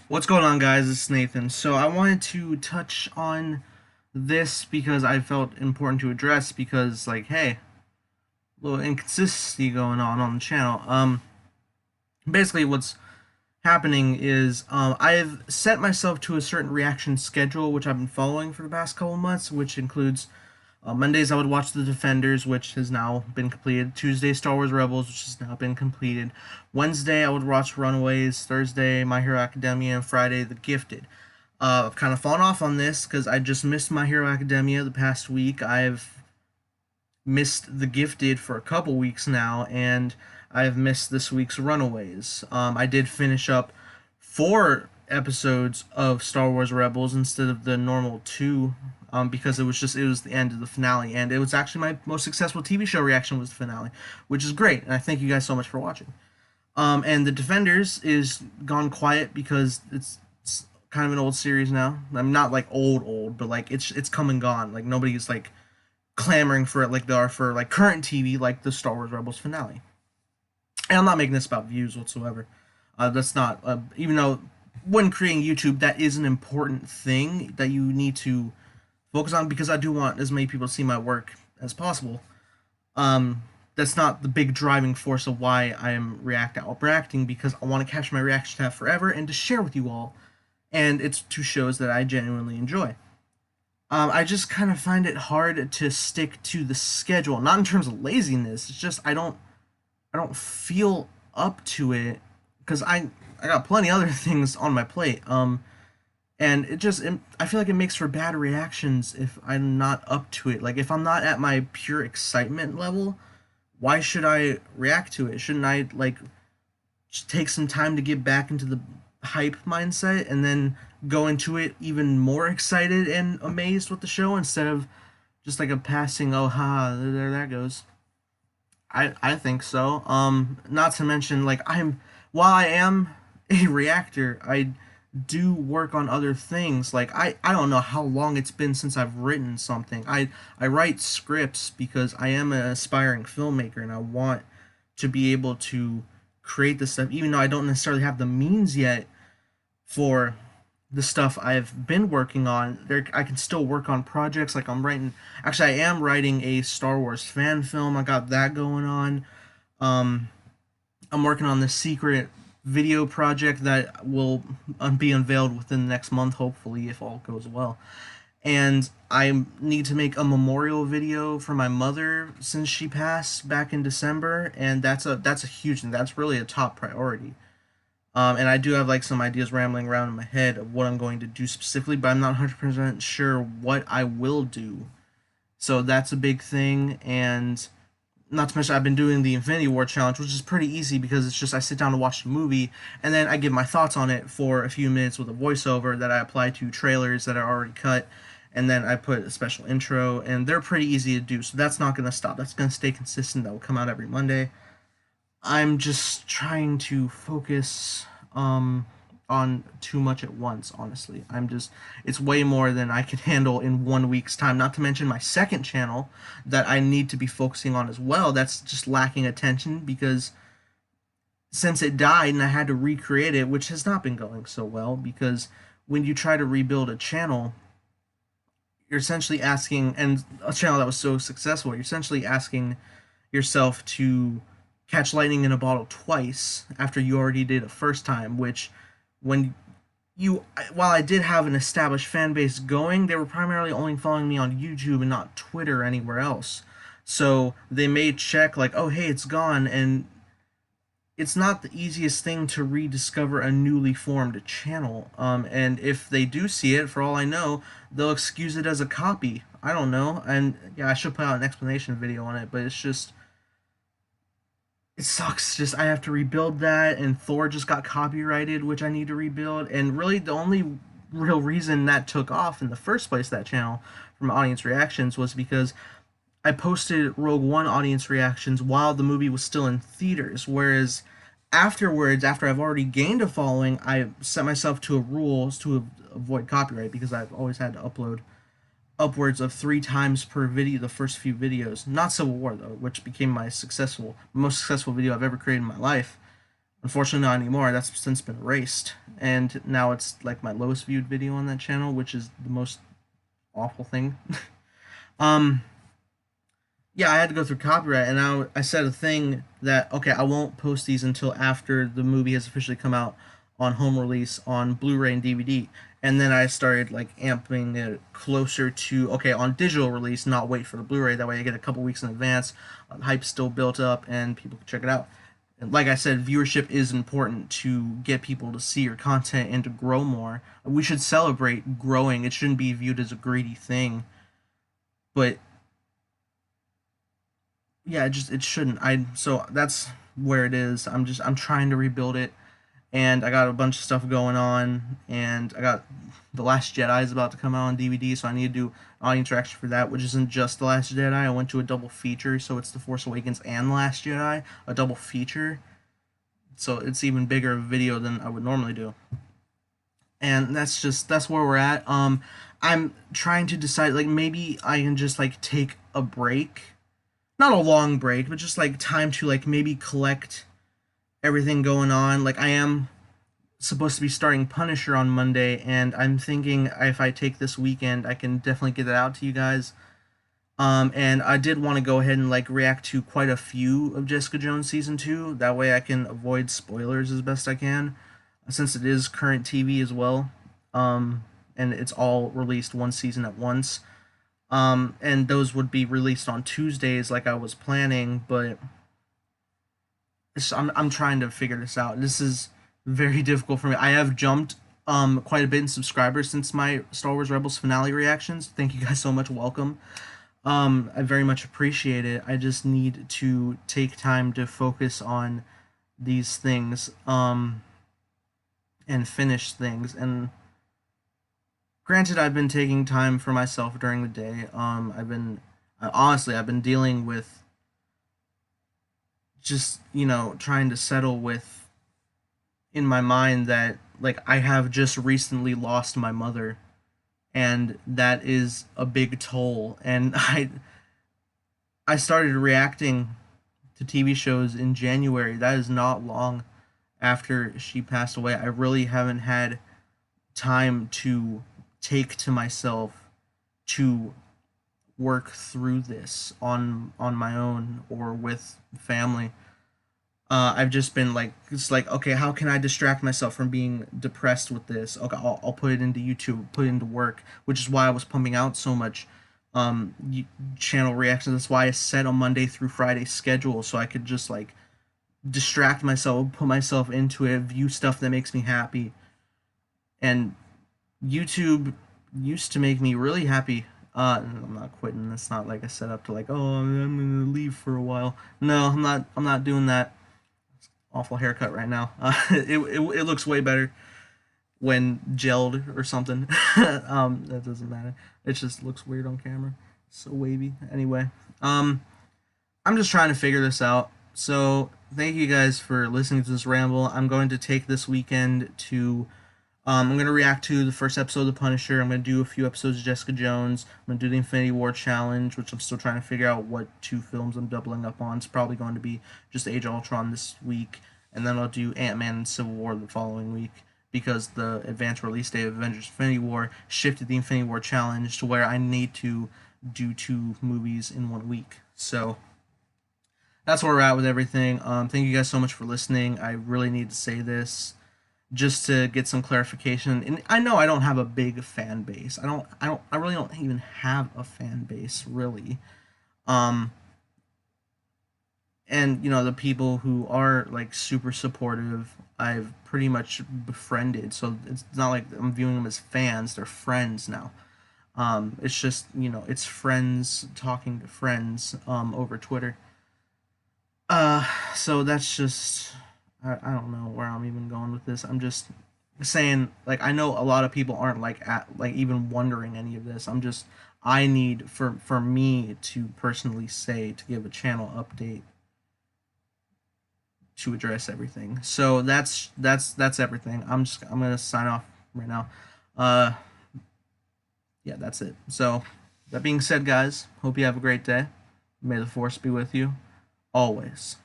What's going on, guys? It's Nathan. So I wanted to touch on this because I felt important to address because, like, hey, a little inconsistency going on the channel. Basically, what's happening is I've set myself to a certain reaction schedule, which I've been following for the past couple months, which includes Mondays I would watch The Defenders, which has now been completed. Tuesday, Star Wars Rebels, which has now been completed. Wednesday, I would watch Runaways. Thursday, My Hero Academia. And Friday, The Gifted. I've kind of fallen off on this because I just missed My Hero Academia the past week. I've missed The Gifted for a couple weeks now, and I've missed this week's Runaways. I did finish up 4 episodes of Star Wars Rebels instead of the normal 2, because it was the end of the finale, and it was actually my most successful TV show reaction was the finale, which is great, and I thank you guys so much for watching. And The Defenders is gone quiet because it's kind of an old series now. I'm not like old, but like it's come and gone. Like nobody's like clamoring for it like they are for like current TV, like the Star Wars Rebels finale. And I'm not making this about views whatsoever. That's not even though when creating YouTube, that is an important thing that you need to focus on because I do want as many people to see my work as possible. Um, that's not the big driving force of why I am reacting because I want to capture my reaction to have forever and to share with you all. And it's 2 shows that I genuinely enjoy. I just kind of find it hard to stick to the schedule, not in terms of laziness. It's just I don't feel up to it because I got plenty other things on my plate. And I feel like it makes for bad reactions if I'm not up to it. Like if I'm not at my pure excitement level, why should I react to it? Shouldn't I like just take some time to get back into the hype mindset and then go into it even more excited and amazed with the show instead of just like a passing oh ha there that goes. I think so. Not to mention like while I am a reactor, I do work on other things. Like I don't know how long it's been since I've written something. I write scripts because I am an aspiring filmmaker and I want to be able to create this stuff even though I don't necessarily have the means yet for the stuff I've been working on. There I can still work on projects like I am writing a Star Wars fan film. I got that going on. Um I'm working on this secret video project that will be unveiled within the next month, hopefully, if all goes well. And I need to make a memorial video for my mother since she passed back in December, and that's a huge thing. That's really a top priority. And I do have like some ideas rambling around in my head of what I'm going to do specifically, but I'm not 100% sure what I will do. So that's a big thing, and not to mention I've been doing the Infinity War challenge, which is pretty easy because it's just I sit down to watch the movie and then I give my thoughts on it for a few minutes with a voiceover that I apply to trailers that are already cut, and then I put a special intro, and they're pretty easy to do. So that's not gonna stop. That's gonna stay consistent. That will come out every Monday. I'm just trying to focus on too much at once, honestly. It's way more than I can handle in 1 week's time, not to mention my second channel that I need to be focusing on as well. That's just lacking attention because since it died and I had to recreate it, which has not been going so well because when you try to rebuild a channel, you're essentially asking, and a channel that was so successful, you're essentially asking yourself to catch lightning in a bottle twice after you already did a first time, which when you while I did have an established fan base going, they were primarily only following me on YouTube and not Twitter or anywhere else. So they may check like, oh hey, it's gone, and it's not the easiest thing to rediscover a newly formed channel. And if they do see it, for all I know, they'll excuse it as a copy. I don't know. And yeah, I should put out an explanation video on it, but it sucks. Just I have to rebuild that, and Thor just got copyrighted, which I need to rebuild. And really, the only real reason that took off in the first place, that channel, from audience reactions, was because I posted Rogue One audience reactions while the movie was still in theaters. Whereas afterwards, after I've already gained a following, I set myself to a rules to avoid copyright because I've always had to upload upwards of 3 times per video the first few videos. Not Civil War though, which became most successful video I've ever created in my life. Unfortunately, not anymore. That's since been erased, and now it's like my lowest viewed video on that channel, which is the most awful thing. um, yeah, I had to go through copyright, and I said a thing that okay, I won't post these until after the movie has officially come out on home release on Blu-ray and DVD, and then I started like amping it closer to okay on digital release, not wait for the Blu-ray. That way, I get a couple weeks in advance. Hype's still built up, and people can check it out. And like I said, viewership is important to get people to see your content and to grow more. We should celebrate growing. It shouldn't be viewed as a greedy thing, but yeah, it shouldn't. I so that's where it is. I'm trying to rebuild it, and I got a bunch of stuff going on, and I got the Last Jedi is about to come out on DVD, so I need to do audience interaction for that, which isn't just the Last Jedi. I went to a double feature, so it's the Force Awakens and the Last Jedi, a double feature. So it's even bigger of a video than I would normally do, and that's where we're at. I'm trying to decide like maybe I can just like take a break, not a long break, but just like time to like maybe collect everything going on. Like I am supposed to be starting Punisher on Monday, and I'm thinking if I take this weekend, I can definitely get that out to you guys. And I did want to go ahead and like react to quite a few of Jessica Jones season 2. That way I can avoid spoilers as best I can, since it is current TV as well. And it's all released one season at once. And those would be released on Tuesdays like I was planning, but I'm trying to figure this out. This is very difficult for me. I have jumped quite a bit in subscribers since my Star Wars Rebels finale reactions. Thank you guys so much. Welcome. I very much appreciate it. I just need to take time to focus on these things and finish things. And granted, I've been taking time for myself during the day. Honestly, I've been dealing with just trying to settle with in my mind that like I have just recently lost my mother, and that is a big toll. And I started reacting to TV shows in January. That is not long after she passed away. I really haven't had time to take to myself to work through this on my own or with family. I've just been like, it's like, okay, how can I distract myself from being depressed with this? Okay, I'll put it into YouTube, put it into work, which is why I was pumping out so much um, channel reactions. That's why I set a Monday through Friday schedule so I could just like distract myself, put myself into it, view stuff that makes me happy. And YouTube used to make me really happy. I'm not quitting. It's not like I set up to like, oh, I'm gonna leave for a while. No, I'm not. I'm not doing that. Awful haircut right now. It looks way better when gelled or something. That doesn't matter. It just looks weird on camera. So wavy. Anyway, I'm just trying to figure this out. So thank you guys for listening to this ramble. I'm going to take this weekend to. I'm going to react to the first episode of The Punisher. I'm going to do a few episodes of Jessica Jones. I'm going to do the Infinity War Challenge, which I'm still trying to figure out what 2 films I'm doubling up on. It's probably going to be just Age of Ultron this week, and then I'll do Ant-Man and Civil War the following week because the advanced release date of Avengers Infinity War shifted the Infinity War Challenge to where I need to do 2 movies in 1 week. So that's where we're at with everything. Thank you guys so much for listening. I really need to say this just to get some clarification. And I know I don't have a big fan base. I really don't even have a fan base really. Um and the people who are like super supportive, I've pretty much befriended. So it's not like I'm viewing them as fans, they're friends now. It's just, it's friends talking to friends over Twitter. So that's just I don't know where I'm even going with this. I'm just saying like I know a lot of people aren't like at like even wondering any of this. I need for me to personally say to give a channel update to address everything. So that's everything. I'm gonna sign off right now. Uh yeah, that's it. So that being said, guys, hope you have a great day. May the force be with you always.